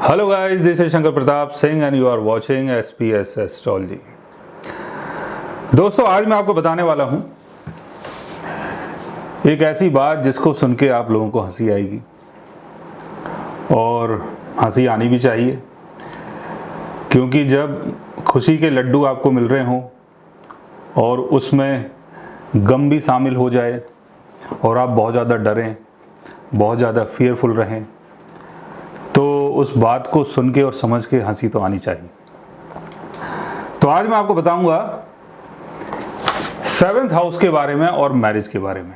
Hello guys, this is Shankar Pratap Singh and you are watching SPS astrology. दोस्तों, आज मैं आपको बताने वाला हूं एक ऐसी बात जिसको सुन के आप लोगों को हंसी आएगी और हंसी आनी भी चाहिए, क्योंकि जब खुशी के लड्डू आपको मिल रहे हों और उसमें गम भी शामिल हो जाए और आप बहुत ज़्यादा डरें, बहुत ज़्यादा फियरफुल रहें, तो उस बात को सुन के और समझ के हंसी तो आनी चाहिए। तो आज मैं आपको बताऊंगा 7th हाउस के बारे में और मैरिज के बारे में।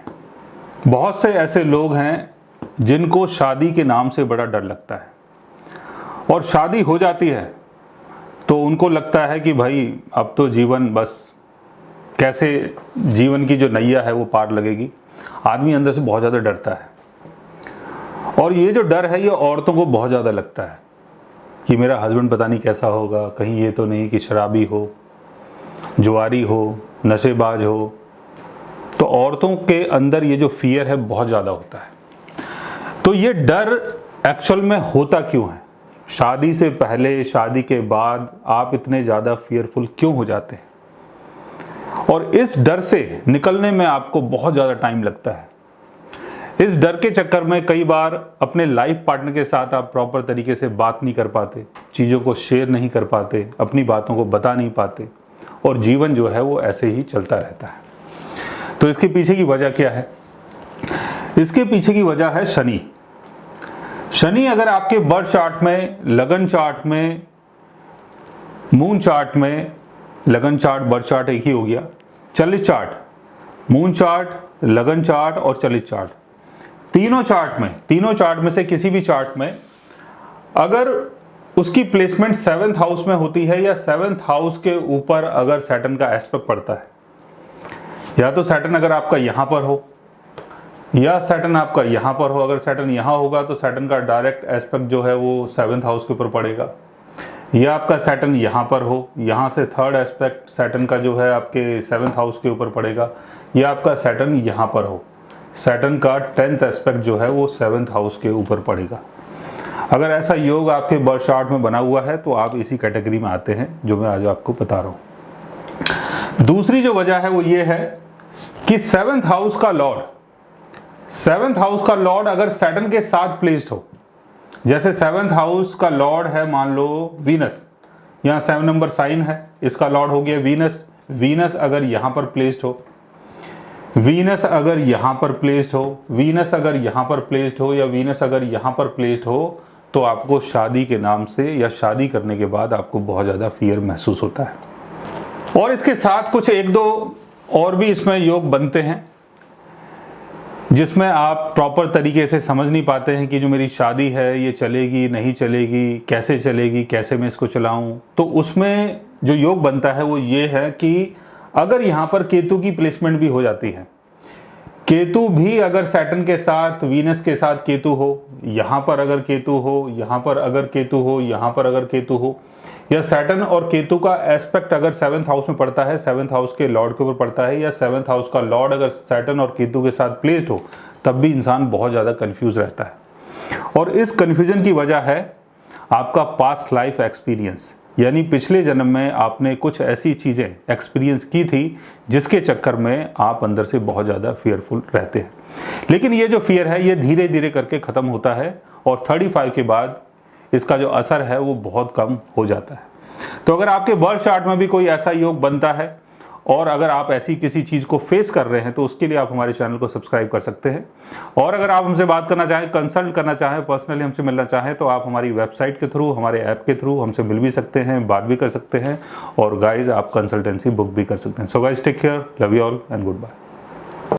बहुत से ऐसे लोग हैं जिनको शादी के नाम से बड़ा डर लगता है, और शादी हो जाती है तो उनको लगता है कि भाई अब तो जीवन बस कैसे जीवन की जो नैया है वो पार लगेगी। आदमी अंदर से बहुत ज़्यादा डरता है, और ये जो डर है ये औरतों को बहुत ज़्यादा लगता है कि मेरा हस्बैंड पता नहीं कैसा होगा, कहीं ये तो नहीं कि शराबी हो, जुआरी हो, नशेबाज हो। तो औरतों के अंदर ये जो फियर है बहुत ज़्यादा होता है। तो ये डर एक्चुअल में होता क्यों है? शादी से पहले, शादी के बाद आप इतने ज़्यादा फियरफुल क्यों हो जाते हैं? और इस डर से निकलने में आपको बहुत ज़्यादा टाइम लगता है। इस डर के चक्कर में कई बार अपने लाइफ पार्टनर के साथ आप प्रॉपर तरीके से बात नहीं कर पाते, चीज़ों को शेयर नहीं कर पाते, अपनी बातों को बता नहीं पाते, और जीवन जो है वो ऐसे ही चलता रहता है। तो इसके पीछे की वजह क्या है? इसके पीछे की वजह है शनि। शनि अगर आपके बर्थ चार्ट में, लगन चार्ट में, मून चार्ट में, लगन चार्ट बर्थ चार्ट एक ही हो गया, चलित चार्ट, मून चार्ट, लगन चार्ट और चलित चार्ट, तीनों चार्ट में से किसी भी चार्ट में अगर उसकी प्लेसमेंट 7th हाउस में होती है, या 7th हाउस के ऊपर अगर सैटर्न का एस्पेक्ट पड़ता है, या तो सैटर्न अगर आपका यहां पर हो या सैटर्न आपका यहां पर हो। अगर सैटर्न यहां होगा तो सैटर्न का डायरेक्ट एस्पेक्ट जो है वो 7th हाउस के ऊपर पड़ेगा, या आपका सैटर्न यहां पर हो, यहां से 3rd एस्पेक्ट सैटर्न का जो है आपके 7th हाउस के ऊपर पड़ेगा, या आपका सैटर्न यहां पर हो, सैटर्न का 10th एस्पेक्ट जो है वो 7th हाउस के ऊपर पड़ेगा। अगर ऐसा योग आपके बर्थ चार्ट में बना हुआ है तो आप इसी कैटेगरी में आते हैं जो मैं आज आपको बता रहा हूं। दूसरी जो वजह है वो ये है कि 7th हाउस का लॉर्ड अगर सैटर्न के साथ प्लेस्ड हो, जैसे 7th हाउस का लॉर्ड है मान लो वीनस, यहाँ 7 नंबर साइन है, इसका लॉर्ड हो गया वीनस। वीनस अगर यहाँ पर प्लेस्ड हो, वीनस अगर यहाँ पर प्लेस्ड हो, वीनस अगर यहाँ पर प्लेस्ड हो, या वीनस अगर यहाँ पर प्लेस्ड हो, तो आपको शादी के नाम से या शादी करने के बाद आपको बहुत ज़्यादा फियर महसूस होता है। और इसके साथ कुछ एक दो और भी इसमें योग बनते हैं जिसमें आप प्रॉपर तरीके से समझ नहीं पाते हैं कि जो मेरी शादी है ये चलेगी नहीं चलेगी, कैसे चलेगी, कैसे मैं इसको चलाऊं। तो उसमें जो योग बनता है वो ये है कि अगर यहाँ पर केतु की प्लेसमेंट भी हो जाती है, केतु भी अगर सैटर्न के साथ, वीनस के साथ केतु हो, यहाँ पर अगर केतु हो, यहाँ पर अगर केतु हो, यहाँ पर अगर केतु हो, या सैटर्न और केतु का एस्पेक्ट अगर 7th हाउस में पड़ता है, 7th हाउस के लॉर्ड के ऊपर पड़ता है, या 7th हाउस का लॉर्ड अगर सैटर्न और केतु के साथ प्लेस्ड हो, तब भी इंसान बहुत ज़्यादा कंफ्यूज रहता है। और इस कंफ्यूजन की वजह है आपका पास्ट लाइफ एक्सपीरियंस, यानी पिछले जन्म में आपने कुछ ऐसी चीज़ें एक्सपीरियंस की थी जिसके चक्कर में आप अंदर से बहुत ज़्यादा फियरफुल रहते हैं। लेकिन ये जो फियर है ये धीरे धीरे करके ख़त्म होता है, और 35 के बाद इसका जो असर है वो बहुत कम हो जाता है। तो अगर आपके बर्थ चार्ट में भी कोई ऐसा योग बनता है और अगर आप ऐसी किसी चीज़ को फेस कर रहे हैं तो उसके लिए आप हमारे चैनल को सब्सक्राइब कर सकते हैं। और अगर आप हमसे बात करना चाहें, कंसल्ट करना चाहें, पर्सनली हमसे मिलना चाहें, तो आप हमारी वेबसाइट के थ्रू, हमारे ऐप के थ्रू हमसे मिल भी सकते हैं, बात भी कर सकते हैं, और गाइज आप कंसल्टेंसी बुक भी कर सकते हैं। So guys, take care, love you all and good bye.